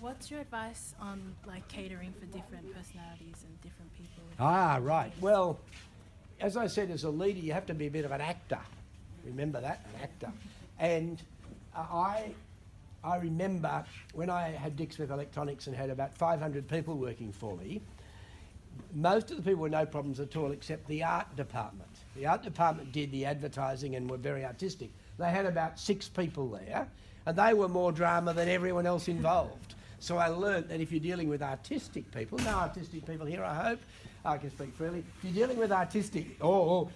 What's your advice on like catering for different personalities and different people? Ah, right. Well, as I said, as a leader, you have to be a bit of an actor. Remember that, an actor. And I remember when I had Dick Smith Electronics and had about 500 people working for me, most of the people were no problems at all except the art department. The art department did the advertising and were very artistic. They had about 6 people there, and they were more drama than everyone else involved. So I learnt that if you're dealing with artistic people, no artistic people here, I hope, I can speak freely. If you're dealing with artistic, you're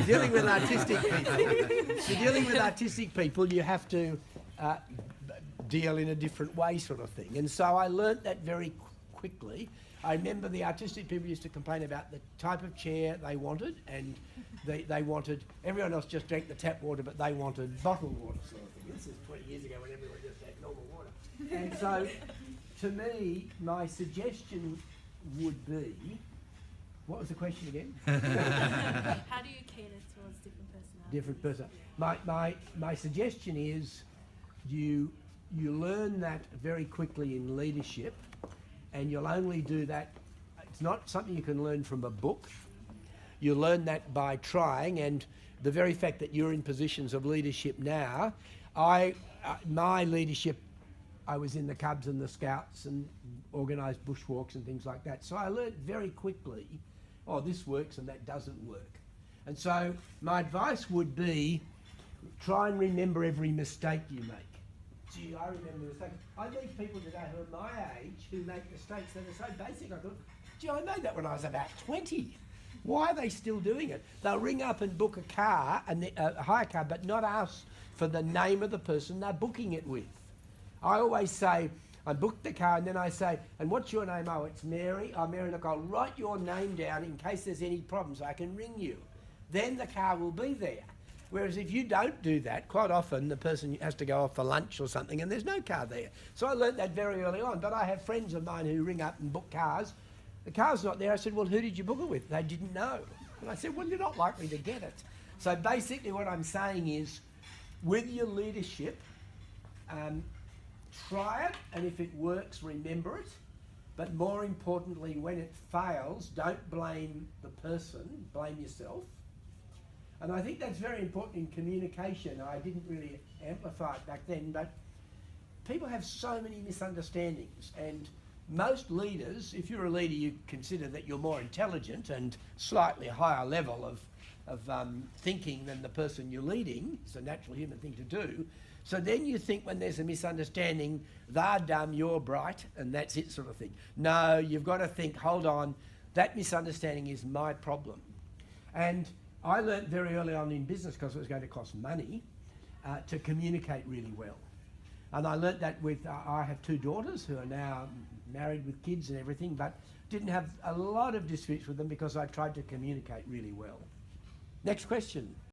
dealing with artistic people. If you're dealing with artistic people, you have to deal in a different way, sort of thing. And so I learnt that very quickly. I remember the artistic people used to complain about the type of chair they wanted, and they wanted, everyone else just drank the tap water, but they wanted bottled water, sort of thing. This is 20 years ago when everyone just had normal water. And so, to me, my suggestion would be, what was the question again? How do you cater towards different personalities? Different person. My suggestion is you learn that very quickly in leadership, and you'll only do that, it's not something you can learn from a book. You learn that by trying, and the very fact that you're in positions of leadership now, my leadership, I was in the Cubs and the Scouts and organised bushwalks and things like that. So I learnt very quickly, oh, this works and that doesn't work. And so my advice would be, try and remember every mistake you make. Gee, I remember mistakes. I meet people today who are my age who make mistakes that are so basic. I thought, gee, I made that when I was about 20. Why are they still doing it? They'll ring up and book a car, a hire car, but not ask for the name of the person they're booking it with. I always say, I booked the car and then I say, and what's your name? Oh, it's Mary. Oh, Mary, look, I'll write your name down in case there's any problems. I can ring you. Then the car will be there. Whereas if you don't do that, quite often the person has to go off for lunch or something and there's no car there. So I learnt that very early on. But I have friends of mine who ring up and book cars. The car's not there. I said, well, who did you book it with? They didn't know. And I said, well, you're not likely to get it. So basically what I'm saying is, with your leadership, try it, and if it works, remember it. But more importantly, when it fails, don't blame the person, blame yourself. And I think that's very important in communication. I didn't really amplify it back then, but people have so many misunderstandings, and most leaders, if you're a leader, you consider that you're more intelligent and slightly higher level of thinking than the person you're leading. It's a natural human thing to do. So then you think when there's a misunderstanding, they're dumb, you're bright, and that's it, sort of thing. No, you've got to think, hold on, that misunderstanding is my problem. And I learnt very early on in business, because it was going to cost money, to communicate really well. And I learnt that with, I have 2 daughters who are now married with kids and everything, but didn't have a lot of disputes with them because I tried to communicate really well. Next question.